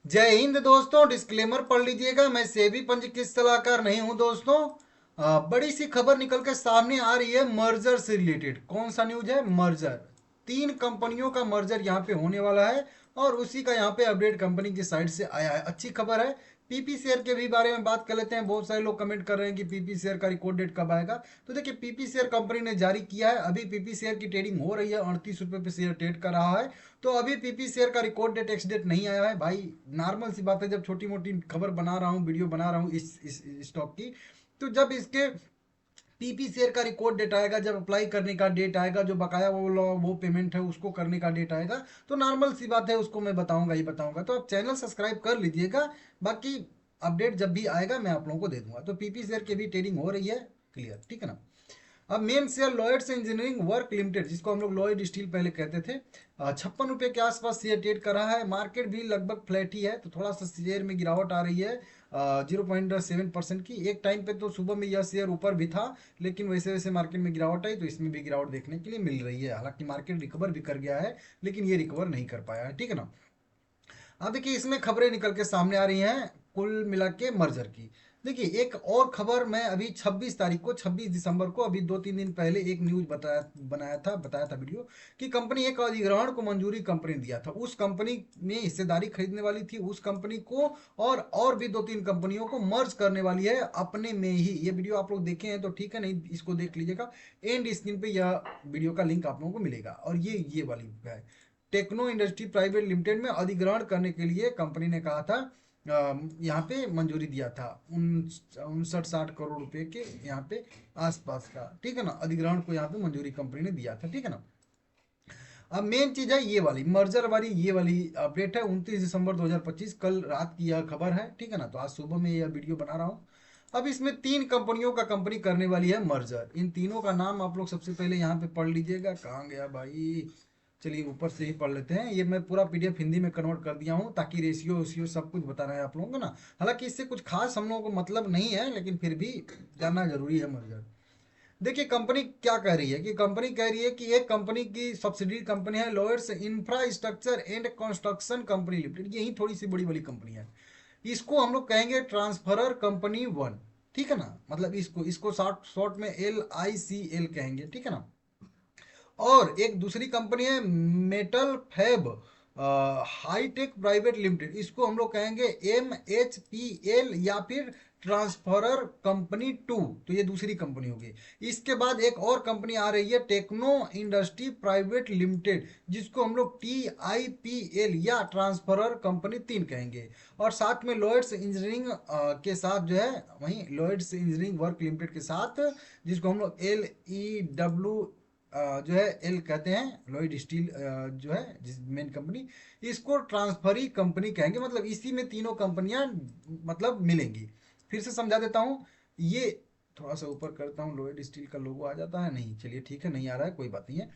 जय हिंद दोस्तों। डिस्क्लेमर पढ़ लीजिएगा, मैं सेबी पंजीकृत सलाहकार नहीं हूं दोस्तों। बड़ी सी खबर निकल के सामने आ रही है मर्जर से रिलेटेड। कौन सा न्यूज है? मर्जर। तीन कंपनियों का मर्जर यहाँ पे होने वाला है और उसी का यहाँ पे अपडेट कंपनी की साइड से आया है। अच्छी खबर है। पीपी शेयर के भी बारे में बात कर लेते हैं। बहुत सारे लोग कमेंट कर रहे हैं कि पीपी शेयर का रिकॉर्ड डेट कब आएगा। तो देखिए, पीपी शेयर कंपनी ने जारी किया है। अभी पीपी शेयर की ट्रेडिंग हो रही है, 38 रुपये पे शेयर ट्रेड कर रहा है। तो अभी पीपी शेयर का रिकॉर्ड डेट एक्स डेट नहीं आया है भाई। नॉर्मल सी बात है, जब छोटी मोटी खबर बना रहा हूँ, वीडियो बना रहा हूँ इस स्टॉक की, तो जब इसके पीपी शेयर का रिकॉर्ड डेट आएगा, जब अप्लाई करने का डेट आएगा, जो बकाया वो पेमेंट है उसको करने का डेट आएगा, तो नॉर्मल सी बात है, उसको मैं बताऊंगा ही बताऊंगा। तो आप चैनल सब्सक्राइब कर लीजिएगा। बाकी अपडेट जब भी आएगा मैं आप लोगों को दे दूंगा। तो पीपी शेयर की भी ट्रेडिंग हो रही है। क्लियर, ठीक है ना। अब main share Lloyds engineering work limited, जिसको हम लोग लॉयड स्टील पहले कहते थे, 56 रुपये के आसपास शेयर ट्रेड कर रहा है। मार्केट भी लगभग फ्लैट ही है, तो थोड़ा सा शेयर में गिरावट आ रही है 0.7% की। एक टाइम पे तो सुबह में यह शेयर ऊपर भी था, लेकिन वैसे वैसे मार्केट में गिरावट आई तो इसमें भी गिरावट देखने के लिए मिल रही है। हालांकि मार्केट रिकवर भी कर गया है, लेकिन ये रिकवर नहीं कर पाया है, ठीक है ना। अब देखिए, इसमें खबरें निकल के सामने आ रही हैं कुल मिला के मर्जर की। देखिए, एक और खबर मैं अभी 26 तारीख को, 26 दिसंबर को, अभी 2-3 दिन पहले एक न्यूज बताया था वीडियो, कि कंपनी एक अधिग्रहण को मंजूरी कंपनी ने दिया था। उस कंपनी में हिस्सेदारी खरीदने वाली थी, उस कंपनी को और भी 2-3 कंपनियों को मर्ज करने वाली है अपने में ही। ये वीडियो आप लोग देखे हैं तो ठीक है, नहीं इसको देख लीजिएगा। एंड स्क्रीन पे यह वीडियो का लिंक आप लोगों को मिलेगा। और ये वाली है, टेक्नो इंडस्ट्री प्राइवेट लिमिटेड में अधिग्रहण करने के लिए कंपनी ने कहा था, यहाँ पे मंजूरी दिया था 59-60 करोड़ रुपए के यहाँ पे आसपास का, ठीक है ना। अधिग्रहण को यहाँ पे मंजूरी कंपनी ने दिया था, ठीक है ना। अब मेन चीज है ये वाली मर्जर वाली, ये वाली अपडेट है 29 दिसंबर 2025, कल रात की यह खबर है, ठीक है ना। तो आज सुबह में यह वीडियो बना रहा हूँ। अब इसमें तीन कंपनियों का कंपनी करने वाली है मर्जर। इन तीनों का नाम आप लोग सबसे पहले यहाँ पे पढ़ लीजिएगा। कहाँ गया भाई? चलिए ऊपर से ही पढ़ लेते हैं। ये मैं पूरा पीडीएफ हिंदी में कन्वर्ट कर दिया हूँ, ताकि रेशियो वेशियो सब कुछ बताना है आप लोगों को ना। हालांकि इससे कुछ खास हम लोगों को मतलब नहीं है, लेकिन फिर भी जानना जरूरी है मर्जर। देखिए, कंपनी क्या कह रही है, कि कंपनी कह रही है कि एक कंपनी की सब्सिडी कंपनी है Lloyds infrastructure and construction company limited. यही थोड़ी सी बड़ी वाली कंपनी है। इसको हम लोग कहेंगे ट्रांसफरर कंपनी वन, ठीक है ना। मतलब इसको इसको शॉर्ट शॉर्ट में LICL कहेंगे, ठीक है ना। और एक दूसरी कंपनी है metal fab hightech private limited, इसको हम लोग कहेंगे MHPL या फिर ट्रांसफरर कंपनी टू। तो ये दूसरी कंपनी होगी। इसके बाद एक और कंपनी आ रही है टेक्नो इंडस्ट्री प्राइवेट लिमिटेड, जिसको हम लोग TIPL या ट्रांसफरर कंपनी तीन कहेंगे। और साथ में लॉयड्स इंजीनियरिंग के साथ जो है, वहीं लॉयड्स इंजीनियरिंग वर्क लिमिटेड के साथ, जिसको हम लोग LEW जो है एल कहते हैं, लॉयड स्टील जो है जिस मेन कंपनी, इसको ट्रांसफरी कंपनी कहेंगे। मतलब इसी में तीनों कंपनियां मतलब मिलेंगी। फिर से समझा देता हूँ। ये थोड़ा सा ऊपर करता हूँ, लॉयड स्टील का लोगो आ जाता है, नहीं चलिए ठीक है, नहीं आ रहा है, कोई बात नहीं है।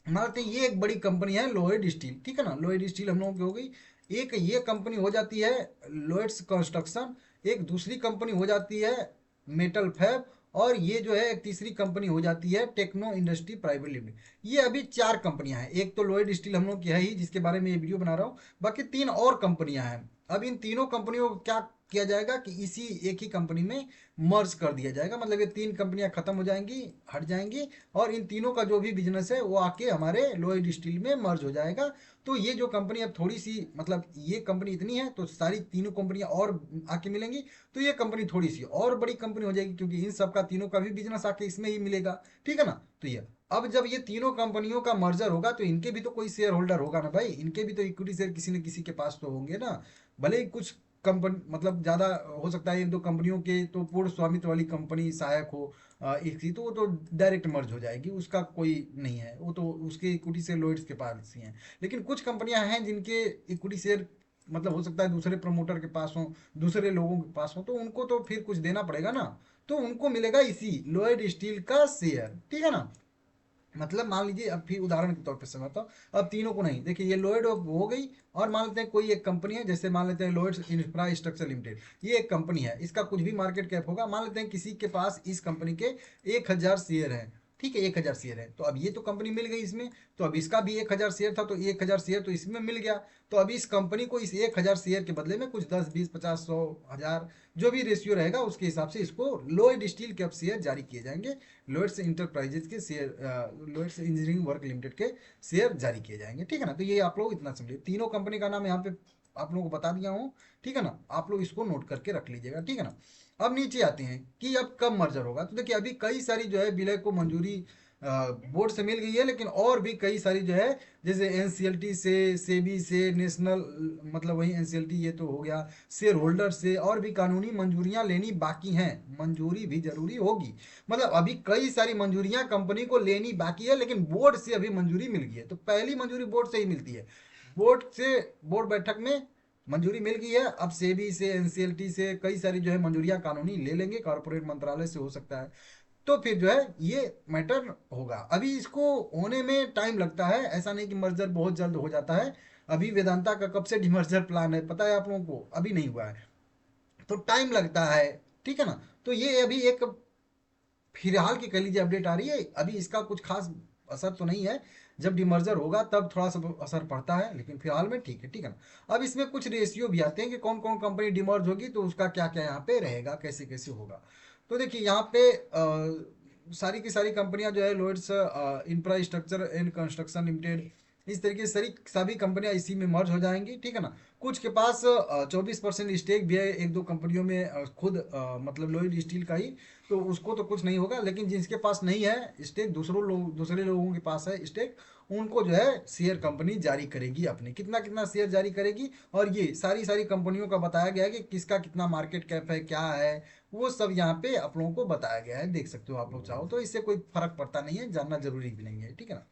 मानते हैं ये एक बड़ी कंपनी है लॉयड स्टील, ठीक है ना। लॉयड स्टील हम लोगों की हो गई। एक ये कंपनी हो जाती है लॉयड्स कंस्ट्रक्शन, एक दूसरी कंपनी हो जाती है मेटल फैब, और ये जो है एक तीसरी कंपनी हो जाती है टेक्नो इंडस्ट्री प्राइवेट लिमिटेड। ये अभी चार कंपनियां हैं। एक तो लॉयड स्टील हम लोग की है ही, जिसके बारे में ये वीडियो बना रहा हूँ। बाकी तीन और कंपनियां हैं। अब इन तीनों कंपनियों को क्या किया जाएगा, कि इसी एक ही कंपनी में मर्ज कर दिया जाएगा। मतलब ये तीन कंपनियां खत्म हो जाएंगी, हट जाएंगी, और इन तीनों का जो भी बिजनेस है वो आके हमारे लॉयड स्टील में मर्ज हो जाएगा। तो ये जो कंपनी अब थोड़ी सी, मतलब ये कंपनी इतनी है तो सारी तीनों कंपनियां और आके मिलेंगी, तो ये कंपनी थोड़ी सी और बड़ी कंपनी हो जाएगी, क्योंकि इन सब का तीनों का भी बिजनेस आके इसमें ही मिलेगा, ठीक है ना। तो ये अब जब ये तीनों कंपनियों का मर्जर होगा, तो इनके भी तो कोई शेयर होल्डर होगा ना भाई। इनके भी तो इक्विटी शेयर किसी न किसी के पास तो होंगे ना। भले ही कुछ कंपनी, मतलब ज़्यादा हो सकता है एक दो कंपनियों के तो पूर्ण स्वामित्व वाली कंपनी सहायक हो इसकी, तो वो तो डायरेक्ट मर्ज हो जाएगी, उसका कोई नहीं है, वो तो उसके इक्विटी शेयर लॉयड्स के पास ही हैं। लेकिन कुछ कंपनियां हैं जिनके इक्विटी शेयर, मतलब हो सकता है दूसरे प्रमोटर के पास हो, दूसरे लोगों के पास हो, तो उनको तो फिर कुछ देना पड़ेगा ना। तो उनको मिलेगा इसी लॉयड स्टील का शेयर, ठीक है ना। मतलब मान लीजिए, अब फिर उदाहरण के तौर पे समझता हूँ। अब तीनों को नहीं, देखिए ये लॉयड हो गई, और मान लेते हैं कोई एक कंपनी है, जैसे मान लेते हैं लॉयड्स इंफ्रास्ट्रक्चर लिमिटेड, ये एक कंपनी है, इसका कुछ भी मार्केट कैप होगा, मान लेते हैं किसी के पास इस कंपनी के 1000 शेयर हैं। ठीक है, 1000 शेयर है, तो अब ये तो कंपनी मिल गई इसमें, तो अब इसका भी 1000 शेयर था, तो 1000 शेयर तो इसमें मिल गया। तो अब इस कंपनी को इस 1000 शेयर के बदले में कुछ 10, 20, 50, 100, 1000 जो भी रेशियो रहेगा उसके हिसाब से इसको लोएड स्टील के अब शेयर जारी किए जाएंगे, लोएड्स इंटरप्राइजेज के शेयर, लोएड्स इंजीनियरिंग वर्क लिमिटेड के शेयर जारी किए जाएंगे। ठीक है ना, तो ये आप लोग इतना समझिए, तीनों कंपनी का नाम यहाँ पे आप लोगों को बता दिया हूँ। ठीक है ना, आप लोग इसको नोट करके रख लीजिएगा। ठीक है ना, अब नीचे आते हैं कि अब कब मर्जर होगा। तो देखिए, अभी कई सारी जो है विलय को मंजूरी बोर्ड से मिल गई है, लेकिन और भी कई सारी जो है, जैसे एनसीएलटी से, सेबी से, नेशनल, मतलब वही एनसीएलटी ये तो हो गया, शेयर होल्डर से, और भी कानूनी मंजूरियां लेनी बाकी हैं। मंजूरी भी जरूरी होगी, मतलब अभी कई सारी मंजूरियां कंपनी को लेनी बाकी है, लेकिन बोर्ड से अभी मंजूरी मिल गई है। तो पहली मंजूरी बोर्ड से ही मिलती है, बोर्ड से, बोर्ड बैठक में मंजूरी मिल गई है। अब सेबी से, एनसीएलटी से कई सारी जो है मंजूरियां कानूनी ले लेंगे, कॉर्पोरेट मंत्रालय से हो सकता है, तो फिर जो है ये मैटर होगा। अभी इसको होने में टाइम लगता है, ऐसा नहीं कि मर्जर बहुत जल्द हो जाता है। अभी वेदांता का कब से डिमर्जर प्लान है पता है आप लोगों को, अभी नहीं हुआ है, तो टाइम लगता है। ठीक है ना, तो ये अभी एक फिलहाल की कह लीजिए अपडेट आ रही है, अभी इसका कुछ खास असर तो नहीं है, जब डिमर्जर होगा तब थोड़ा सा असर पड़ता है, लेकिन फिलहाल में ठीक है। ठीक है ना, अब इसमें कुछ रेशियो भी आते हैं कि कौन कौन कंपनी डिमर्ज होगी, तो उसका क्या क्या यहाँ पे रहेगा, कैसे कैसे होगा। तो देखिए यहाँ पे सारी की सारी कंपनियां जो है, लोइड्स इंफ्रास्ट्रक्चर एंड कंस्ट्रक्शन लिमिटेड, इस तरीके से सारी सभी कंपनियां इसी में मर्ज हो जाएंगी। ठीक है ना, कुछ के पास 24% स्टेक भी है एक दो कंपनियों में, खुद मतलब लोइड स्टील का ही, तो उसको तो कुछ नहीं होगा, लेकिन जिसके पास नहीं है स्टेक, दूसरे लोगों के पास है स्टेक, उनको जो है शेयर कंपनी जारी करेगी अपने, कितना कितना शेयर जारी करेगी, और ये सारी सारी कंपनियों का बताया गया है कि किसका कितना मार्केट कैप है, क्या है, वो सब यहाँ पे आप लोगों को बताया गया है, देख सकते हो आप लोग चाहो तो, इससे कोई फर्क पड़ता नहीं है, जानना जरूरी भी नहीं है। ठीक है ना,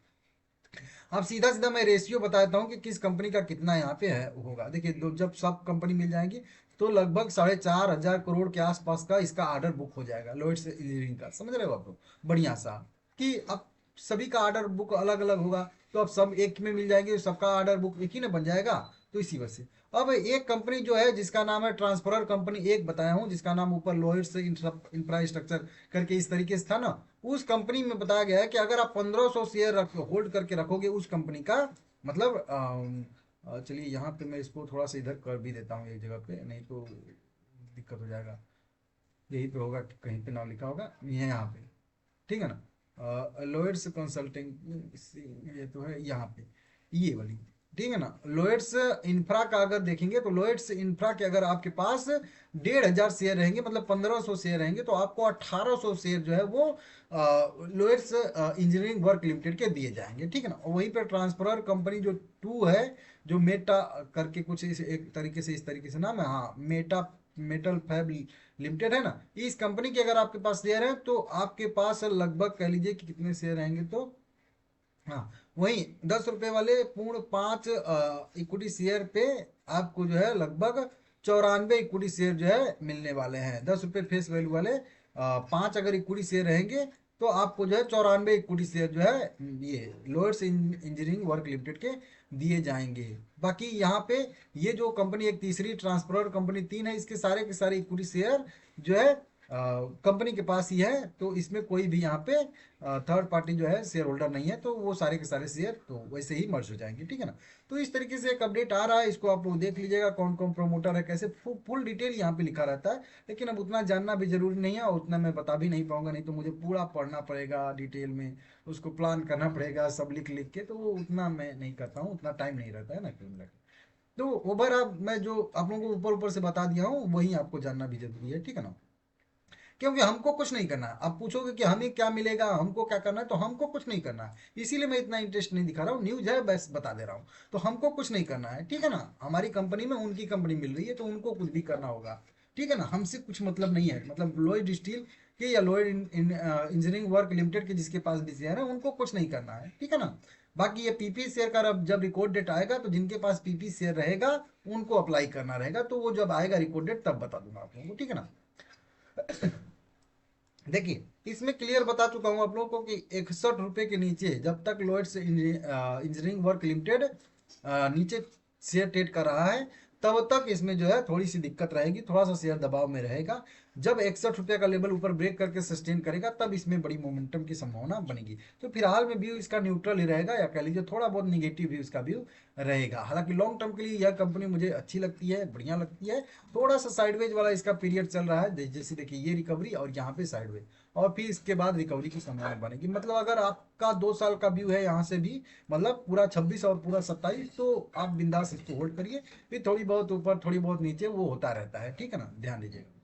अब सीधा सीधा मैं रेशियो बताता हूँ कि किस कंपनी का कितना यहाँ पे है होगा। देखिए, जब सब कंपनी मिल जाएंगी तो लगभग 4,500 करोड़ के आसपास का इसका ऑर्डर बुक हो जाएगा, लोइड्स इंजीनियरिंग का, समझ रहे हो आप लोग, बढ़िया सा, कि अब सभी का ऑर्डर बुक अलग अलग होगा, तो अब सब एक में मिल जाएंगे, सबका ऑर्डर बुक एक ही ना बन जाएगा, तो इसी वजह से। अब एक कंपनी जो है जिसका नाम है ट्रांसफरर कंपनी, एक बताया हूँ जिसका नाम ऊपर लोइड्स इंफ्रास्ट्रक्चर करके इस तरीके से था ना, उस कंपनी में बताया गया है कि अगर आप 1500 शेयर होल्ड करके रखोगे उस कंपनी का, मतलब चलिए यहाँ पे मैं इसको थोड़ा सा इधर कर भी देता हूँ एक जगह पे, नहीं तो दिक्कत हो जाएगा, यही पे होगा कि कहीं पे नाम लिखा होगा, ये यहाँ पे, ठीक है ना, लोयड्स कंसल्टिंग, ये तो है यहाँ पे, ये वाली, ठीक है ना। लोयड्स इंफ्रा का अगर देखेंगे तो लोयड्स इंफ्रा के अगर आपके पास 1,500 शेयर रहेंगे, मतलब 1500 शेयर रहेंगे, तो आपको 1800 शेयर जो है वो लोयड्स इंजीनियरिंग वर्क लिमिटेड के दिए जाएंगे। ठीक है ना, और वहीं पर ट्रांसफरर कंपनी जो 2 है, जो मेटा करके कुछ एक तरीके से, इस तरीके से नाम है, हाँ, मेटा मेटल फैब लिमिटेड है ना, इस कंपनी के अगर आपके पास शेयर है तो आपके पास लगभग कह लीजिए कि कितने शेयर रहेंगे, तो हाँ, वही 10 रुपए वाले पूर्ण 5 इक्विटी शेयर पे आपको जो है लगभग 94 इक्विटी शेयर जो है मिलने वाले हैं। 10 रुपए फेस वैल्यू वाले 5 अगर इक्विटी शेयर रहेंगे तो आपको जो है 94 इक्विटी शेयर जो है ये लोअर्स इंजीनियरिंग वर्क लिमिटेड के दिए जाएंगे। बाकी यहाँ पे ये जो कंपनी एक तीसरी ट्रांसफर कंपनी 3 है, इसके सारे के सारे इक्विटी शेयर जो है कंपनी के पास ही है, तो इसमें कोई भी यहाँ पे थर्ड पार्टी जो है शेयर होल्डर नहीं है, तो वो सारे के सारे शेयर तो वैसे ही मर्ज हो जाएंगे। ठीक है ना, तो इस तरीके से एक अपडेट आ रहा है, इसको आप लोग देख लीजिएगा कौन कौन प्रमोटर है, कैसे फुल डिटेल यहाँ पे लिखा रहता है, लेकिन अब उतना जानना भी जरूरी नहीं है और उतना मैं बता भी नहीं पाऊंगा, नहीं तो मुझे पूरा पढ़ना पड़ेगा डिटेल में, उसको प्लान करना पड़ेगा सब लिख लिख के, तो वो उतना मैं नहीं करता हूँ, उतना टाइम नहीं रहता है ना क्यों मिला के। तो ओवर आप मैं जो आप लोगों को ऊपर ऊपर से बता दिया हूँ वही आपको जानना भी जरूरी है। ठीक है ना, क्योंकि हमको कुछ नहीं करना है। आप पूछोगे कि हमें क्या मिलेगा, हमको क्या करना है, तो हमको कुछ नहीं करना है, इसीलिए मैं इतना इंटरेस्ट नहीं दिखा रहा हूँ, न्यूज है बस बता दे रहा हूँ, तो हमको कुछ नहीं करना है। ठीक है ना, हमारी कंपनी में उनकी कंपनी मिल रही है तो उनको कुछ भी करना होगा। ठीक है ना, हमसे कुछ मतलब नहीं है, मतलब लोइड स्टील के या लोइड इंजीनियरिंग वर्क लिमिटेड के जिसके पास भी शेयर है उनको कुछ नहीं करना है। ठीक है ना, बाकी ये पीपी शेयर का जब रिकॉर्ड डेट आएगा तो जिनके पास पीपी शेयर रहेगा उनको अप्लाई करना रहेगा, तो वो जब आएगा रिकॉर्ड डेट तब बता दूंगा आप लोगों को। ठीक है ना, देखिए इसमें क्लियर बता चुका हूं आप लोगों को कि 61 रुपए के नीचे जब तक लोइड्स इंजीनियरिंग वर्क लिमिटेड नीचे शेयर ट्रेड कर रहा है तब तक इसमें जो है थोड़ी सी दिक्कत रहेगी, थोड़ा सा शेयर दबाव में रहेगा। जब 61 रुपये का लेवल ऊपर ब्रेक करके सस्टेन करेगा तब इसमें बड़ी मोमेंटम की संभावना बनेगी। तो फिलहाल में व्यू इसका न्यूट्रल ही रहेगा, या कह लीजिए थोड़ा बहुत निगेटिव व्यू इसका व्यू रहेगा। हालांकि लॉन्ग टर्म के लिए यह कंपनी मुझे अच्छी लगती है, बढ़िया लगती है। थोड़ा सा साइडवेज वाला इसका पीरियड चल रहा है, जैसे देखिए ये रिकवरी और यहाँ पे साइडवेज, और फिर इसके बाद रिकवरी की संभावना बनेगी। मतलब अगर आपका 2 साल का व्यू है यहाँ से भी, मतलब पूरा 26 और पूरा 27, तो आप बिंदास इसको होल्ड करिए। फिर थोड़ी बहुत ऊपर थोड़ी बहुत नीचे वो होता रहता है, ठीक है ना, ध्यान दीजिएगा।